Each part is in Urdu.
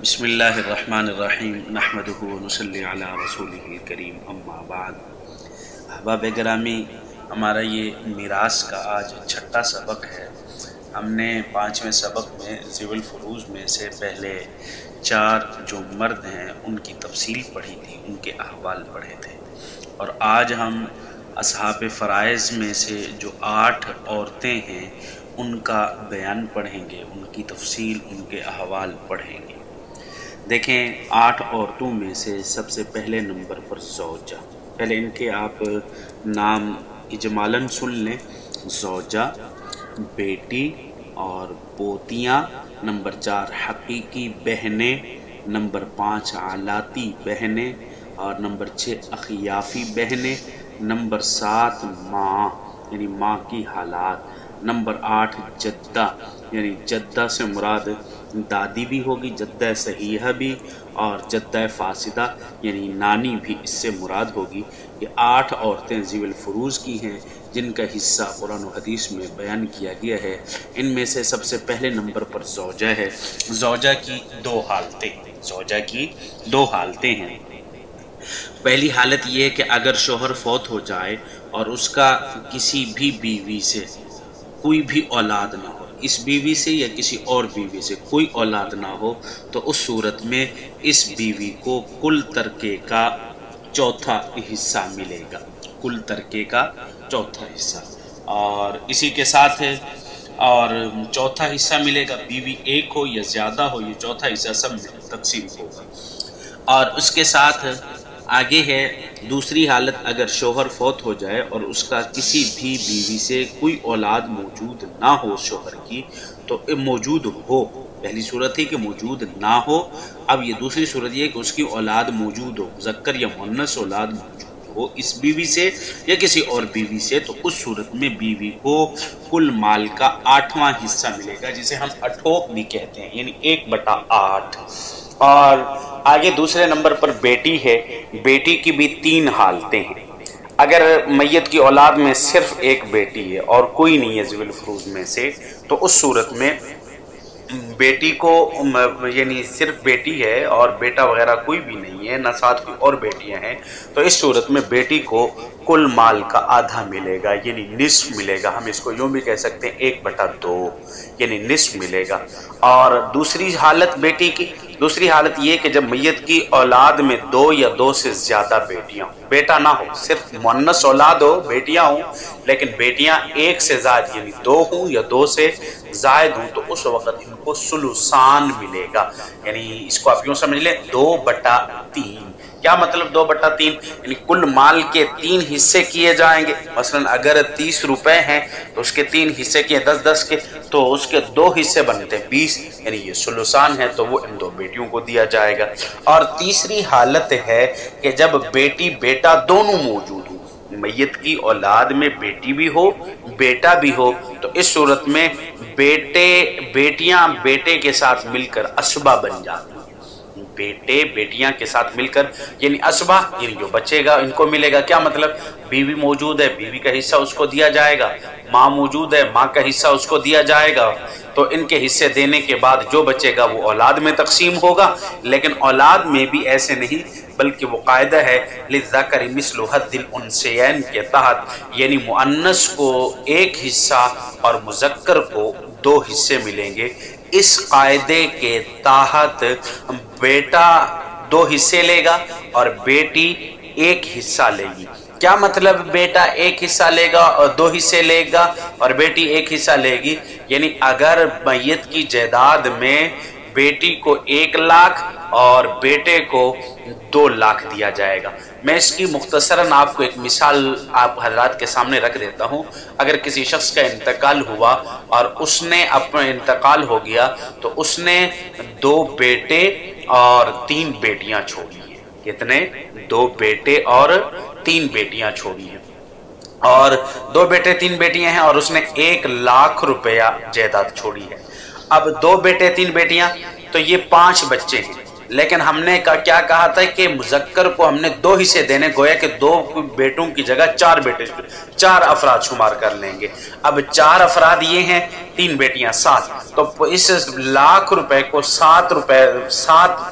بسم اللہ الرحمن الرحیم نحمدہ ونصلی علی رسولہ الکریم اما بعد۔ احباب گرامی، ہمارا یہ میراث کا آج چھٹا سبق ہے۔ ہم نے 5ویں سبق میں ذوی الفروض میں سے پہلے 4 جو مرد ہیں ان کی تفصیل پڑھی تھی، ان کے احوال پڑھے تھے، اور آج ہم اصحاب فرائض میں سے جو 8 عورتیں ہیں ان کا بیان پڑھیں گے، ان کی تفصیل، ان کے احوال پڑھیں گے۔ دیکھیں، 8 عورتوں میں سے سب سے پہلے نمبر پر زوجہ۔ پہلے ان کے آپ نام اجمالاً سن لیں۔ زوجہ، بیٹی اور پوتیاں، نمبر 4 حقیقی بہنیں، نمبر 5 علاتی بہنیں، اور نمبر 6 اخیافی بہنیں، نمبر 7 ماں یعنی ماں کی حالات، نمبر 8 جدہ یعنی جدہ سے مراد دادی بھی ہوگی، جدہ صحیحہ بھی، اور جدہ فاسدہ یعنی نانی بھی اس سے مراد ہوگی۔ یہ 8 عورتیں ذوی الفروض کی ہیں جن کا حصہ قرآن و حدیث میں بیان کیا گیا ہے۔ ان میں سے سب سے پہلے نمبر پر زوجہ ہے۔ زوجہ کی 2 حالتیں ہیں۔ پہلی حالت یہ ہے کہ اگر شوہر فوت ہو جائے اور اس کا کسی بھی بیوی سے کوئی بھی اولاد نہ ہو، اس بیوی سے یا کسی اور بیوی سے کوئی اولاد نہ ہو، تو اس صورت میں اس بیوی کو کل ترکے کا چوتھا حصہ ملے گا، کل ترکے کا چوتھا حصہ، اور اسی کے ساتھ ہے اور چوتھا حصہ ملے گا۔ بیوی ایک ہو یا زیادہ ہو، یہ چوتھا حصہ سب میں تقسیم ہوگا۔ اور اس کے ساتھ آگے ہے دوسری حالت، اگر شوہر فوت ہو جائے اور اس کا کسی بھی بیوی سے کوئی اولاد موجود نہ ہو شوہر کی، تو موجود ہو، پہلی صورت ہے کہ موجود نہ ہو، اب یہ دوسری صورت یہ ہے کہ اس کی اولاد موجود ہو، مذکر یا مؤنث اولاد موجود ہو اس بیوی سے یا کسی اور بیوی سے، تو اس صورت میں بیوی کو کل مال کا 8واں حصہ ملے گا، جسے ہم اٹھوک بھی کہتے ہیں، یعنی 1/8۔ اور آگے دوسرے نمبر پر بیٹی ہے۔ بیٹی کی بھی 3 حالتیں ہیں۔ اگر میت کی اولاد میں صرف ایک بیٹی ہے اور کوئی نہیں ہے ذوی الفروض میں سے، تو اس صورت میں بیٹی کو یعنی صرف بیٹی ہے اور بیٹا وغیرہ کوئی بھی نہیں ہے، نہ ساتھ کوئی اور بیٹیاں ہیں، تو اس صورت میں بیٹی کو کل مال کا آدھا ملے گا، یعنی نصف ملے گا۔ ہم اس کو یوں بھی کہہ سکتے ہیں 1/2 یعنی نصف ملے گا۔ اور دوسری حالت بیٹی کی، دوسری حالت یہ کہ جب میت کی اولاد میں 2 یا 2 سے زیادہ بیٹیاں ہوں، بیٹا نہ ہو، صرف مؤنث اولاد ہو، بیٹیاں ہوں، لیکن بیٹیاں 1 سے زائد یعنی 2 ہوں یا 2 سے زائد ہوں، تو اس وقت ان کو ثلثان ملے گا۔ یعنی اس کو آپ یوں سمجھ لیں 2/3۔ کیا مطلب 2/3؟ یعنی کل مال کے 3 حصے کیے جائیں گے۔ مثلا اگر 30 روپے ہیں تو اس کے 3 حصے کیے 10-10 کے، تو اس کے 2 حصے بنتے ہیں 20، یعنی یہ ثلثان ہے، تو وہ ان 2 بیٹیوں کو دیا جائے گا۔ اور تیسری حالت ہے کہ جب بیٹی بیٹا دونوں موجود ہوں، میت کی اولاد میں بیٹی بھی ہو بیٹا بھی ہو، تو اس صورت میں بیٹیاں بیٹے کے ساتھ مل کر اسبہ بن جاتی ہیں۔ بیٹے بیٹیاں کے ساتھ مل کر یعنی اسبہ، یعنی جو بچے گا ان کو ملے گا۔ کیا مطلب؟ بیوی موجود ہے، بیوی کا حصہ اس کو دیا جائے گا، ماں موجود ہے، ماں کا حصہ اس کو دیا جائے گا، تو ان کے حصے دینے کے بعد جو بچے گا وہ اولاد میں تقسیم ہوگا۔ لیکن اولاد میں بھی ایسے نہیں، بلکہ وہ قاعدہ ہے للذکر مثل حظ الانثیین کے تحت، یعنی مؤنث کو 1 حصہ اور مذکر کو 2 حصے ملیں گے۔ اس قاعدے کے تحت بیٹا 2 حصے لے گا اور بیٹی 1 حصہ لے گی۔ کیا مطلب بیٹا 1 حصہ لے گا اور 2 حصے لے گا اور بیٹی 1 حصہ لے گی؟ یعنی اگر میت کی جائیداد میں بیٹی کو 1 لاکھ اور بیٹے کو 2 لاکھ دیا جائے گا۔ میں اس کی مختصراً آپ کو ایک مثال آپ حضرات کے سامنے رکھ دیتا ہوں۔ اگر کسی شخص کا انتقال ہوا اور اس نے اپنا انتقال ہو گیا، تو اس نے 2 بیٹے اور 3 بیٹیاں چھوڑی ہیں۔ کتنے؟ 2 بیٹے اور 3 بیٹیاں چھوڑی ہیں، اور 2 بیٹے 3 بیٹیاں ہیں، اور اس نے 1 لاکھ روپیہ جائیداد چھوڑی ہے۔ اب 2 بیٹے 3 بیٹیاں، تو یہ 5 بچے ہیں۔ لیکن ہم نے کیا کہا تھا کہ مذکر کو ہم نے 2 حصے دینے، گویا کہ 2 بیٹوں کی جگہ 4 بیٹے، 4 افراد شمار کر لیں گے۔ اب 4 افراد یہ ہیں، 3 بیٹیاں 7، تو اس لاکھ روپے کو 7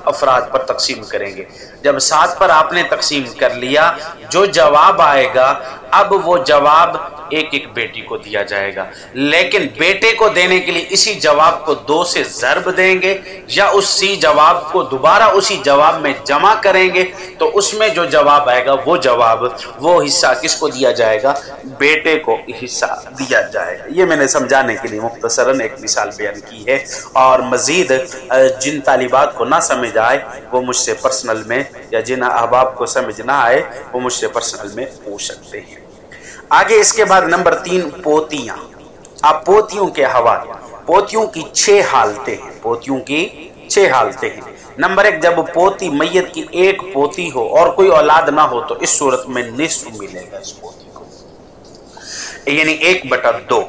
افراد پر تقسیم کریں گے۔ جب 7 پر آپ نے تقسیم کر لیا، جو جواب آئے گا اب وہ جواب ایک بیٹی کو دیا جائے گا، لیکن بیٹے کو دینے کے لیے اسی جواب کو 2 سے ضرب دیں گے یا اسی جواب کو دوبارہ اسی جواب میں جمع کریں گے، تو اس میں جو جواب آئے گا وہ حصہ کس کو دیا جائے گا؟ بیٹے کو حصہ دیا جائے گا۔ یہ میں نے سمجھانے کے لیے مختصراً ایک مثال بیان کی ہے، اور مزید جن طالبات کو نہ سمجھ آئے وہ مجھ سے پرسنل میں، یا جن احباب کو سمجھ نہ آئے وہ مجھ سے پرسنل میں پوچھ سکتے ہیں۔ آگے اس کے بعد نمبر 3 پوتیاں۔ اب پوتیوں کے حوالے، پوتیوں کی 6 حالتیں ہیں، پوتیوں کی 6 حالتیں ہیں۔ نمبر 1، جب پوتی میت کی 1 پوتی ہو اور کوئی اولاد نہ ہو تو اس صورت میں نصف ملے گا اس پوتی کو، یعنی 1/2۔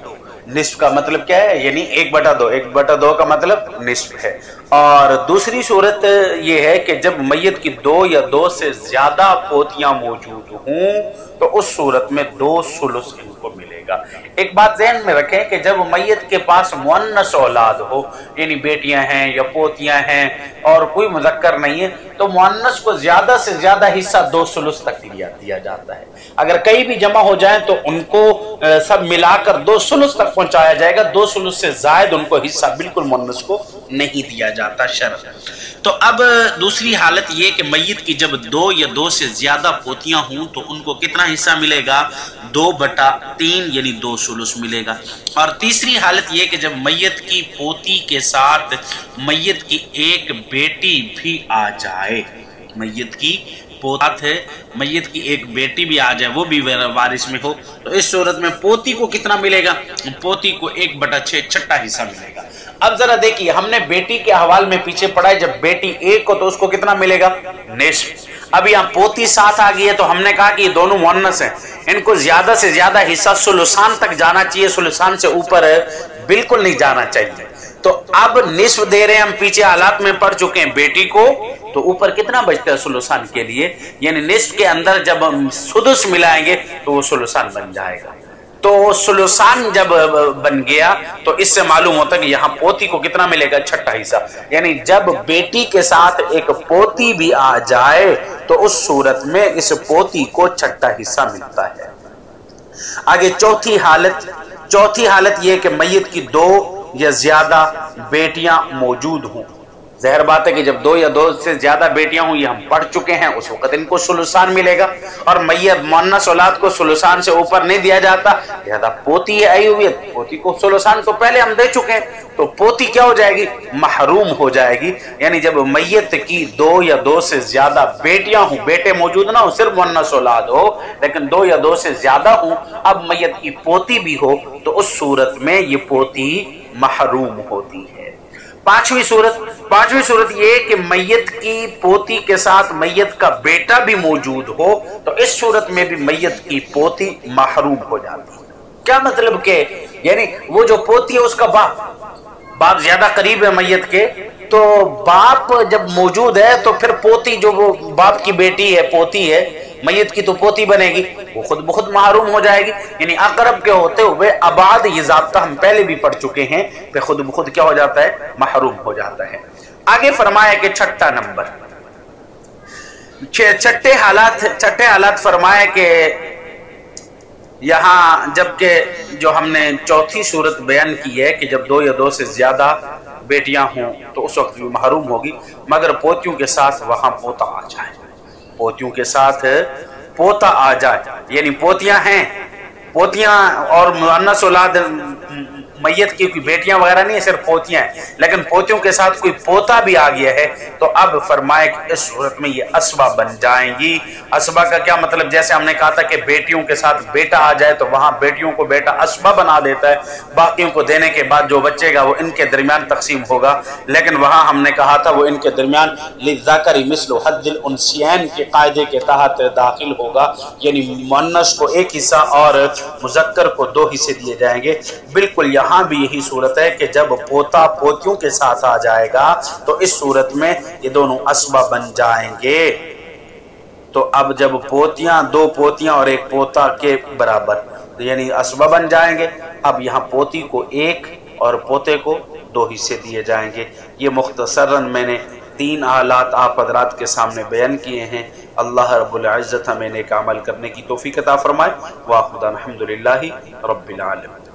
نصف کا مطلب کیا ہے؟ یعنی 1/2، 1/2 کا مطلب نصف ہے۔ اور دوسری صورت یہ ہے کہ جب میت کی 2 یا 2 سے زیادہ پوتیاں موجود ہوں تو اس صورت میں 2 ثلث ان کو ملے گا۔ ایک بات ذہن میں رکھیں کہ جب میت کے پاس مؤنث اولاد ہو، یعنی بیٹیاں ہیں یا پوتیاں ہیں اور کوئی مذکر نہیں ہے، تو مؤنث کو زیادہ سے زیادہ حصہ 2 ثلث تک دیا جاتا ہے۔ اگر کئی بھی جمع ہو جائیں تو ان کو سب ملا کر 2 ثلث تک پہنچایا جائے گا، 2 ثلث سے زائد ان کو حصہ بالکل مؤنث کو نہیں دیا جاتا شرط۔ تو اب دوسری حالت یہ کہ میت کی جب 2 یا 2 سے زیادہ پوتیاں ہوں تو ان کو کتنا حصہ ملے گا؟ 2/3 یعنی 2 ثلث ملے گا۔ اور تیسری حالت یہ کہ جب میت کی پوتی کے ساتھ میت کی 1 بیٹی بھی آ جائے، میت کی پوت ہے، میت کی 1 بیٹی بھی آ جائے، وہ بھی وارث میں ہو، تو اس صورت میں پوتی کو کتنا ملے گا؟ پوتی کو 1/6 چھٹا حصہ ملے گا۔ اب ذرا دیکھیے، ہم نے بیٹی کے احوال میں پیچھے پڑھا ہے، جب بیٹی 1 کو تو اس کو کتنا ملے گا؟ نصف۔ اب یہاں پوتی 7 آ گئی ہے تو ہم نے کہا کہ یہ دونوں مؤنث ہیں، ان کو زیادہ سے زیادہ حصہ ثلثان تک جانا چاہیے، ثلثان سے اوپر بالکل نہیں جانا چاہیے۔ تو اب نصف دے رہے ہیں، ہم پیچھے حالات میں پڑھ چکے ہیں بیٹی کو، تو اوپر کتنا بچتا ہے ثلثان کے لیے؟ یعنی نصف کے اندر جب ہم سدس ملائیں گے تو وہ ثلثان بن جائے گا۔ تو ثلثان جب بن گیا تو اس سے معلوم ہوتا ہے کہ یہاں پوتی کو کتنا ملے گا؟ چھٹا حصہ۔ یعنی جب بیٹی کے ساتھ 1 پوتی بھی آ جائے تو اس صورت میں اس پوتی کو چھٹا حصہ ملتا ہے۔ آگے چوتھی حالت یہ کہ میت کی 2 یا زیادہ بیٹیاں موجود ہوں۔ ظاہر بات ہے کہ جب 2 یا 2 سے زیادہ بیٹیاں ہوں، یہ ہم پڑھ چکے ہیں، اس وقت ان کو ثلثان ملے گا، اور میت مؤنث اولاد کو ثلثان سے اوپر نہیں دیا جاتا، لہذا پوتی آئی ہوئی ہے، پوتی کو ثلثان تو پہلے ہم دے چکے ہیں، تو پوتی کیا ہو جائے گی؟ محروم ہو جائے گی۔ یعنی جب میت کی 2 یا 2 سے زیادہ بیٹیاں ہوں، بیٹے موجود نہ ہو، صرف مؤنث اولاد ہو، لیکن 2 یا 2 سے زیادہ ہوں، اب میت کی پوتی بھی ہو تو اس صورت میں یہ پوتی محروم ہوتی ہے۔ پانچویں صورت یہ کہ میت کی پوتی کے ساتھ میت کا بیٹا بھی موجود ہو تو اس صورت میں بھی میت کی پوتی محروم ہو جاتی ہے۔ کیا مطلب کہ یعنی وہ جو پوتی ہے اس کا باپ زیادہ قریب ہے میت کے، تو باپ جب موجود ہے تو پھر پوتی جو وہ باپ کی بیٹی ہے، پوتی ہے، میت کی تو پوتی بنے گی، وہ خود بخود محروم ہو جائے گی۔ یعنی اقرب کے ہوتے ہوئے ابعاد یہ ضابطہ ہم پہلے بھی پڑھ چکے ہیں، پھر خود بخود کیا ہو جاتا ہے؟ محروم ہو جاتا ہے۔ آگے فرمایا کہ چھٹا نمبر، چھٹے حالات فرمایا کہ یہاں جبکہ جو ہم نے چوتھی صورت بیان کی ہے کہ جب 2 یا 2 سے زیادہ بیٹیاں ہوں تو اس وقت بھی محروم ہوگی، مگر پوتیوں کے ساتھ وہاں پوتا آ جائے، پوتیوں کے ساتھ پوتا آ جائے، یعنی پوتیاں ہیں، پوتیاں اور مؤنث اولاد میت کی کوئی بیٹیاں وغیرہ نہیں ہے، صرف پوتیاں ہیں، لیکن پوتیوں کے ساتھ کوئی پوتا بھی آ گیا ہے تو اب فرمائے کہ اس صورت میں یہ اسبا بن جائیں گی۔ اسبا کا کیا مطلب؟ جیسے ہم نے کہا تھا کہ بیٹیوں کے ساتھ بیٹا آ جائے تو وہاں بیٹیوں کو بیٹا اسبا بنا دیتا ہے، باقیوں کو دینے کے بعد جو بچے گا وہ ان کے درمیان تقسیم ہوگا، لیکن وہاں ہم نے کہا تھا وہ ان کے درمیان للذکر مثل حظ الانثیین کے قاعدے کے تحت داخل ہوگا، یعنی مؤنث کو 1 حصہ اور مذکر کو 2 حصے دیے جائیں گے۔ بالکل یہاں یہاں بھی یہی صورت ہے کہ جب پوتا پوتیوں کے ساتھ آ جائے گا تو اس صورت میں یہ دونوں اسبہ بن جائیں گے. تو اب جب پوتیاں، دو پوتیاں اور ایک پوتا کے برابر یعنی اسبہ بن جائیں گے، اب یہاں پوتی کو 1 اور پوتے کو 2 حصے دیے جائیں گے. یہ مختصراً میں نے 3 حالات آپ حضرات کے سامنے بیان کیے ہیں. اللہ رب العزت ہمیں نیک عمل کرنے کی توفیق عطا فرمائے. وآخر دعوانا الحمدللہ رب العالمین.